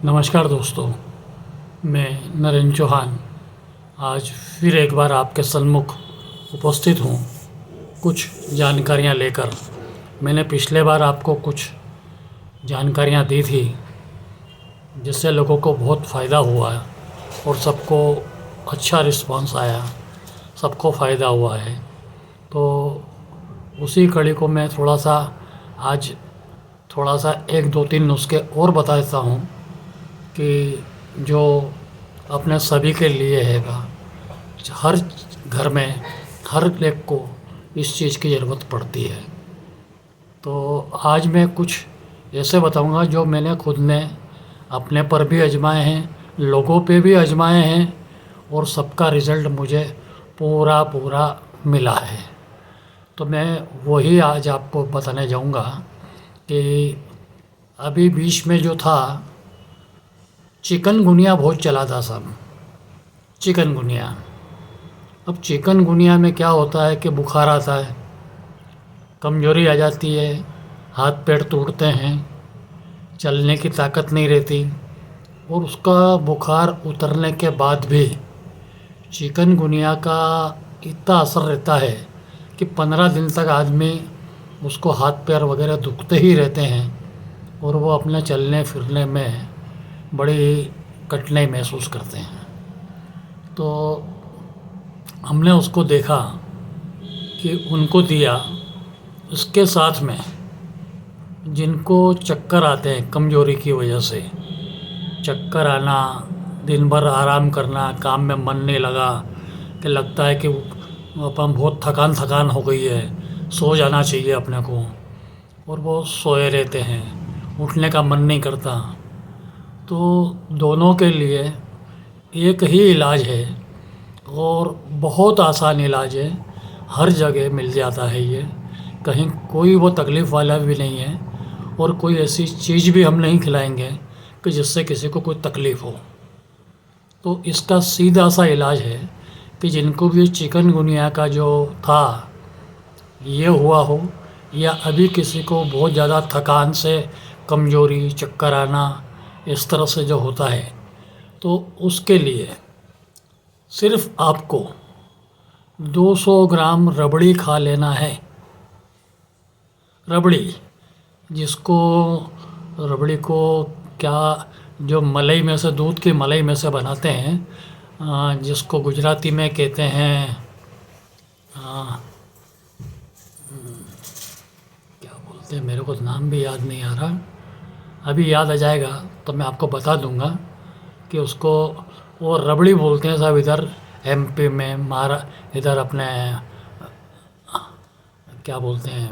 नमस्कार दोस्तों, मैं नरेंद्र चौहान आज फिर एक बार आपके सन्मुख उपस्थित हूँ कुछ जानकारियाँ लेकर। मैंने पिछले बार आपको कुछ जानकारियाँ दी थी जिससे लोगों को बहुत फ़ायदा हुआ है और सबको अच्छा रिस्पांस आया, सबको फ़ायदा हुआ है। तो उसी कड़ी को मैं आज थोड़ा सा 1 2 3 नुस्खे और बता देता हूँ कि जो अपने सभी के लिए हैगा। हर घर में हर एक को इस चीज़ की ज़रूरत पड़ती है। तो आज मैं कुछ ऐसे बताऊंगा जो मैंने खुद ने अपने पर भी आजमाए हैं, लोगों पे भी आजमाए हैं और सबका रिज़ल्ट मुझे पूरा पूरा मिला है। तो मैं वही आज आपको बताने जाऊंगा कि अभी बीच में जो था चिकनगुनिया बहुत चला था सब। चिकनगुनिया, अब चिकनगुनिया में क्या होता है कि बुखार आता है, कमज़ोरी आ जाती है, हाथ पैर टूटते हैं, चलने की ताकत नहीं रहती। और उसका बुखार उतरने के बाद भी चिकनगुनिया का इतना असर रहता है कि 15 दिन तक आदमी उसको हाथ पैर वगैरह दुखते ही रहते हैं और वो अपने चलने फिरने में बड़ी कठिनाई महसूस करते हैं। तो हमने उसको देखा कि उनको दिया, उसके साथ में जिनको चक्कर आते हैं कमज़ोरी की वजह से, चक्कर आना, दिन भर आराम करना, काम में मन नहीं लगा, कि लगता है कि अपन बहुत थकान थकान हो गई है, सो जाना चाहिए अपने को, और वो सोए रहते हैं, उठने का मन नहीं करता। तो दोनों के लिए एक ही इलाज है और बहुत आसान इलाज है, हर जगह मिल जाता है ये। कहीं कोई वो तकलीफ़ वाला भी नहीं है और कोई ऐसी चीज़ भी हम नहीं खिलाएंगे कि जिससे किसी को कोई तकलीफ़ हो। तो इसका सीधा सा इलाज है कि जिनको भी चिकनगुनिया का जो था ये हुआ हो, या अभी किसी को बहुत ज़्यादा थकान से कमज़ोरी, चक्कर आना, इस तरह से जो होता है, तो उसके लिए सिर्फ़ आपको 200 ग्राम रबड़ी खा लेना है। रबड़ी, जिसको रबड़ी को क्या, जो मलाई में से, दूध की मलाई में से बनाते हैं, जिसको गुजराती में कहते हैं, क्या बोलते हैं, मेरे को नाम भी याद नहीं आ रहा। अभी याद आ जाएगा तो मैं आपको बता दूंगा कि उसको वो रबड़ी बोलते हैं साहब इधर एमपी में, इधर अपने क्या बोलते हैं,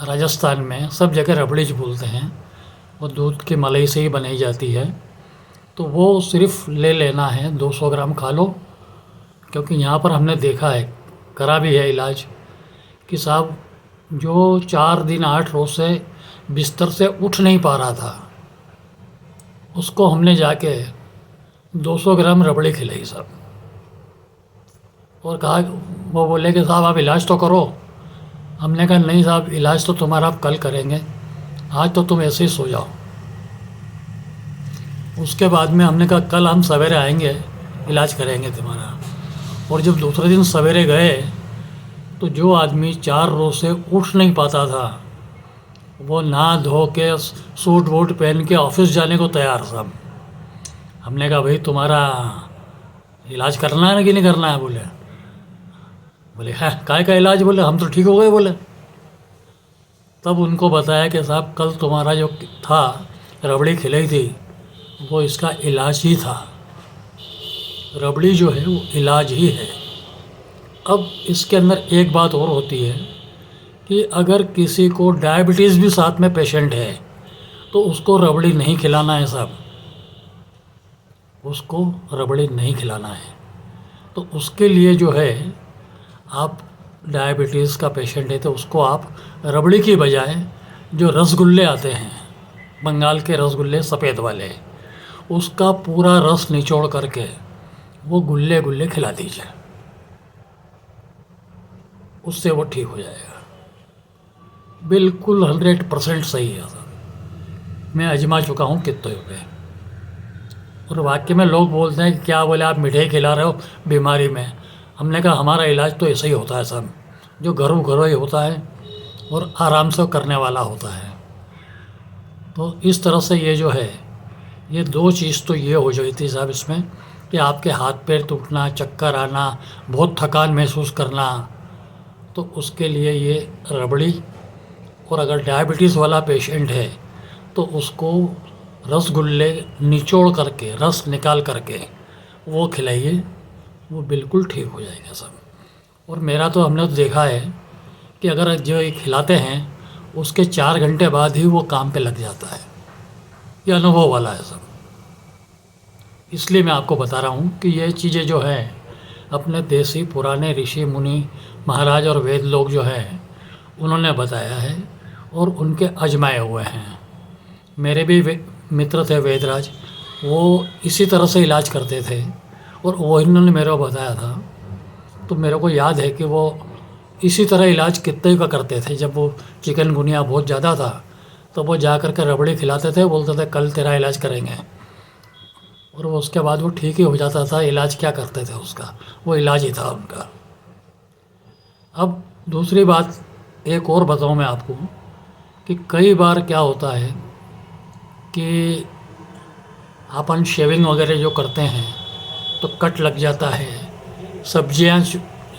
राजस्थान में सब जगह रबड़ी बोलते हैं। वो दूध की मलाई से ही बनाई जाती है। तो वो सिर्फ़ ले लेना है, 200 ग्राम खा लो। क्योंकि यहाँ पर हमने देखा है, करा भी है इलाज, कि साहब जो 4 दिन 8 रोज़ से बिस्तर से उठ नहीं पा रहा था, उसको हमने जाके 200 ग्राम रबड़ी खिलाई साहब, और कहा, वो बोले कि साहब आप इलाज तो करो। हमने कहा नहीं साहब, इलाज तो तुम्हारा आप कल करेंगे, आज तो तुम ऐसे ही सो जाओ। उसके बाद में हमने कहा कल हम सवेरे आएंगे, इलाज करेंगे तुम्हारा। और जब दूसरे दिन सवेरे गए तो जो आदमी 4 रोज़ से उठ नहीं पाता था, वो नहा धो के सूट वूट पहन के ऑफिस जाने को तैयार साहब। हमने कहा भाई तुम्हारा इलाज करना है ना कि नहीं करना है? बोले बोले है काय का इलाज? बोले हम तो ठीक हो गए। बोले तब उनको बताया कि साहब कल तुम्हारा जो था, रबड़ी खिलाई थी, वो इसका इलाज ही था। रबड़ी जो है वो इलाज ही है। अब इसके अंदर एक बात और होती है कि अगर किसी को डायबिटीज़ भी साथ में पेशेंट है तो उसको रबड़ी नहीं खिलाना है साहब, उसको रबड़ी नहीं खिलाना है। तो उसके लिए जो है, आप डायबिटीज़ का पेशेंट है तो उसको आप रबड़ी की बजाय जो रसगुल्ले आते हैं, बंगाल के रसगुल्ले सफ़ेद वाले, उसका पूरा रस निचोड़ करके वो गुल्ले गुल्ले खिला दीजिए, उससे वो ठीक हो जाएगा। बिल्कुल 100% सही है सर, मैं आजमा चुका हूँ कितने पे। और वाकई में लोग बोलते हैं कि क्या बोले आप मिठाई खिला रहे हो बीमारी में। हमने कहा हमारा इलाज तो ऐसा ही होता है सब, जो घरों घरों ही होता है और आराम से करने वाला होता है। तो इस तरह से ये जो है, ये दो चीज़ तो ये हो जाती थी साहब इसमें कि आपके हाथ पैर टूटना, चक्कर आना, बहुत थकान महसूस करना, तो उसके लिए ये रबड़ी। और अगर डायबिटीज़ वाला पेशेंट है तो उसको रसगुल्ले निचोड़ करके, रस निकाल करके वो खिलाइए, वो बिल्कुल ठीक हो जाएगा सब। और मेरा तो हमने तो देखा है कि अगर जो ये खिलाते हैं उसके 4 घंटे बाद ही वो काम पे लग जाता है। ये अनुभव वाला है सब। इसलिए मैं आपको बता रहा हूँ कि ये चीज़ें जो है अपने देसी पुराने ऋषि मुनि महाराज और वेद लोग जो हैं उन्होंने बताया है और उनके आजमाए हुए हैं। मेरे भी मित्र थे वेदराज, वो इसी तरह से इलाज करते थे और वो इन्होंने मेरे को बताया था। तो मेरे को याद है कि वो इसी तरह इलाज कितने का करते थे। जब वो चिकनगुनिया बहुत ज़्यादा था तो वो जा कर के रबड़ी खिलाते थे, बोलते थे कल तेरा इलाज करेंगे, और वो उसके बाद वो ठीक ही हो जाता था। इलाज क्या करते थे उसका, वो इलाज ही था उनका। अब दूसरी बात एक और बताऊँ मैं आपको कि कई बार क्या होता है कि अपन शेविंग वगैरह जो करते हैं तो कट लग जाता है। सब्जियां,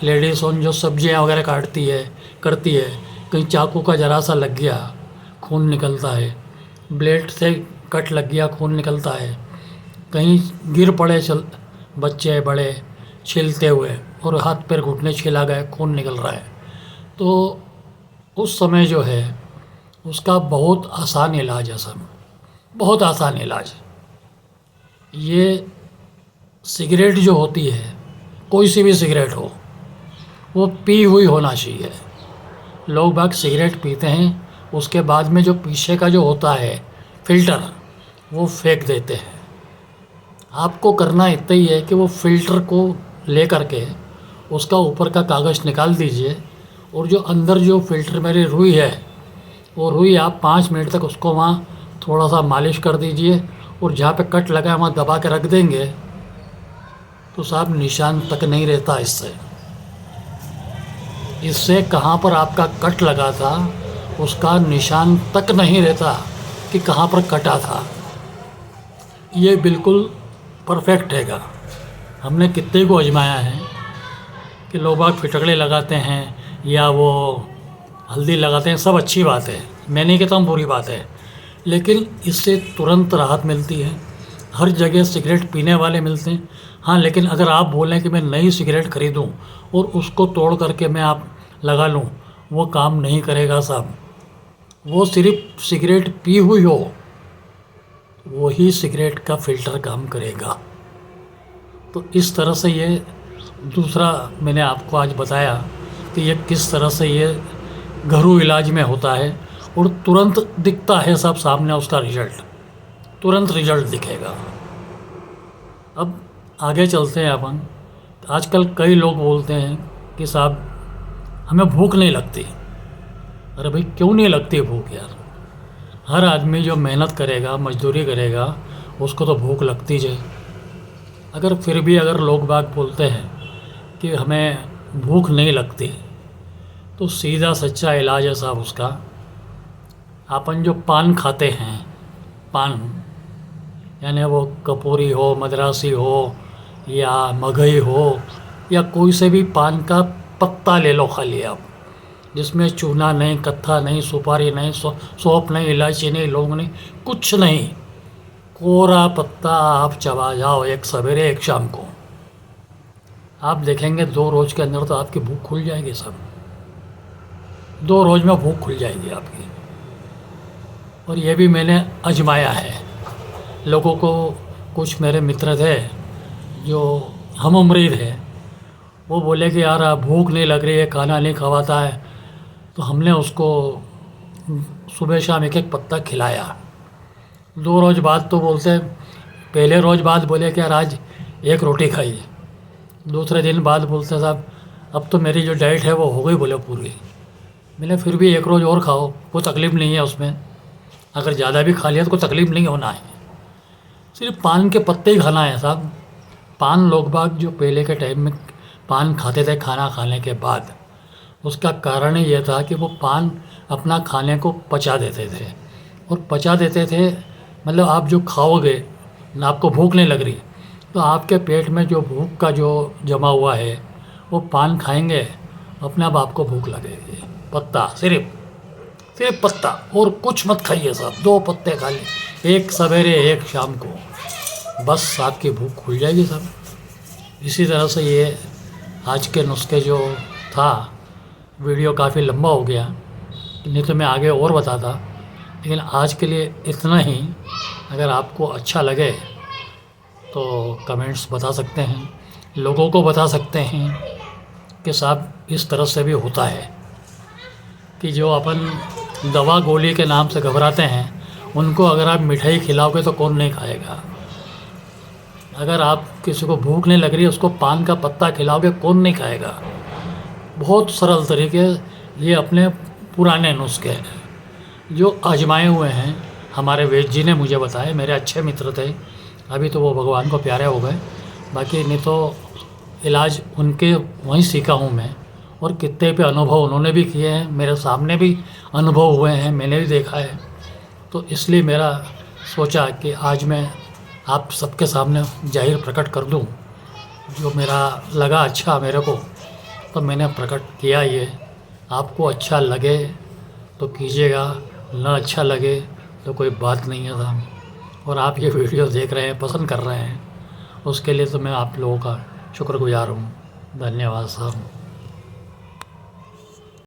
लेडीज़ ऑन जो सब्जियां वगैरह काटती है करती है, कहीं चाकू का ज़रा सा लग गया, खून निकलता है। ब्लेड से कट लग गया, खून निकलता है। कहीं गिर पड़े बच्चे बड़े छिलते हुए और हाथ पैर घुटने छिला गए, खून निकल रहा है, तो उस समय जो है उसका बहुत आसान इलाज है सर, बहुत आसान इलाज। ये सिगरेट जो होती है, कोई सी भी सिगरेट हो, वो पी हुई होना चाहिए। लोग बाग सिगरेट पीते हैं, उसके बाद में जो पीछे का जो होता है फ़िल्टर, वो फेंक देते हैं। आपको करना इतना ही है कि वो फ़िल्टर को ले करके उसका ऊपर का कागज़ निकाल दीजिए, और जो अंदर जो फ़िल्टर मेरी रुई है, वो रुई आप 5 मिनट तक उसको वहाँ थोड़ा सा मालिश कर दीजिए, और जहाँ पे कट लगा है वहाँ दबा के रख देंगे, तो साहब निशान तक नहीं रहता इससे। इससे कहाँ पर आपका कट लगा था उसका निशान तक नहीं रहता कि कहाँ पर कटा था। ये बिल्कुल परफेक्ट हैगा। हमने कितने को आजमाया है कि लोग बाग फिटकड़े लगाते हैं या वो हल्दी लगाते हैं, सब अच्छी बात है, मैं नहीं कहता हूँ बुरी बात है, लेकिन इससे तुरंत राहत मिलती है। हर जगह सिगरेट पीने वाले मिलते हैं। हाँ, लेकिन अगर आप बोलें कि मैं नई सिगरेट ख़रीदूँ और उसको तोड़ करके मैं आप लगा लूँ, वो काम नहीं करेगा साहब। वो सिर्फ सिगरेट पी हुई हो, वही सिगरेट का फ़िल्टर काम करेगा। तो इस तरह से ये दूसरा मैंने आपको आज बताया कि ये किस तरह से ये घरेलू इलाज में होता है, और तुरंत दिखता है सब सामने उसका रिज़ल्ट, तुरंत रिज़ल्ट दिखेगा। अब आगे चलते हैं अपन। आजकल कई लोग बोलते हैं कि साहब हमें भूख नहीं लगती। अरे भाई क्यों नहीं लगती भूख यार? हर आदमी जो मेहनत करेगा, मजदूरी करेगा, उसको तो भूख लगती है। अगर फिर भी अगर लोग बाग बोलते हैं कि हमें भूख नहीं लगती, तो सीधा सच्चा इलाज है साहब उसका, अपन जो पान खाते हैं, पान यानी वो कपूरी हो, मद्रासी हो या मगई हो, या कोई से भी पान का पत्ता ले लो खाली आप, जिसमें चूना नहीं, कत्था नहीं, सुपारी नहीं, सौंफ नहीं, इलायची नहीं, लौंग नहीं, कुछ नहीं, कोरा पत्ता आप चबा जाओ एक सवेरे एक शाम को, आप देखेंगे 2 रोज़ के अंदर तो आपकी भूख खुल जाएगी सब। 2 रोज़ में भूख खुल जाएगी आपकी। और ये भी मैंने आजमाया है। लोगों को, कुछ मेरे मित्र थे जो हम उम्र थे, वो बोले कि यार भूख नहीं लग रही है, खाना नहीं खवाता है, तो हमने उसको सुबह शाम एक एक पत्ता खिलाया। 2 रोज़ बाद तो बोलते, पहले रोज़ बाद बोले कि यार आज एक रोटी खाई, दूसरे दिन बाद बोलते साहब अब तो मेरी जो डाइट है वो हो गई बोले पूरी। मैंने फिर भी 1 रोज़ और खाओ, कोई तकलीफ़ नहीं है उसमें, अगर ज़्यादा भी खा लिया तो कोई तकलीफ़ नहीं होना है। सिर्फ पान के पत्ते ही खाना है साहब। पान लोग बाग जो पहले के टाइम में पान खाते थे खाना खाने के बाद, उसका कारण ही ये था कि वो पान अपना खाने को पचा देते थे। और पचा देते थे मतलब आप जो खाओगे ना, आपको भूख नहीं लग रही तो आपके पेट में जो भूख का जो जमा हुआ है वो पान खाएंगे, अपने आप आपको भूख लगेगी। पत्ता, सिर्फ पत्ता, और कुछ मत खाइए साहब। 2 पत्ते खा लिए, एक सवेरे एक शाम को, बस आपकी भूख खुल जाएगी साहब। इसी तरह से ये आज के नुस्खे जो था, वीडियो काफ़ी लंबा हो गया, नहीं तो मैं आगे और बताता, लेकिन आज के लिए इतना ही। अगर आपको अच्छा लगे तो कमेंट्स बता सकते हैं, लोगों को बता सकते हैं कि साहब इस तरह से भी होता है कि जो अपन दवा गोली के नाम से घबराते हैं, उनको अगर आप मिठाई खिलाओगे तो कौन नहीं खाएगा। अगर आप किसी को भूख नहीं लग रही है, उसको पान का पत्ता खिलाओगे, कौन नहीं खाएगा। बहुत सरल तरीके, ये अपने पुराने नुस्खे हैं जो आजमाए हुए हैं। हमारे वेद जी ने मुझे बताए, मेरे अच्छे मित्र थे, अभी तो वो भगवान को प्यारे हो गए, बाकी नहीं तो इलाज उनके वहीं सीखा हूँ मैं। और कितने पे अनुभव उन्होंने भी किए हैं, मेरे सामने भी अनुभव हुए हैं, मैंने भी देखा है। तो इसलिए मेरा सोचा कि आज मैं आप सबके सामने जाहिर प्रकट कर दूं, जो मेरा लगा अच्छा मेरे को, तो मैंने प्रकट किया। ये आपको अच्छा लगे तो कीजिएगा, ना अच्छा लगे तो कोई बात नहीं है साहब। और आप ये वीडियो देख रहे हैं, पसंद कर रहे हैं, उसके लिए तो मैं आप लोगों का शुक्रगुजार हूँ। धन्यवाद साहब।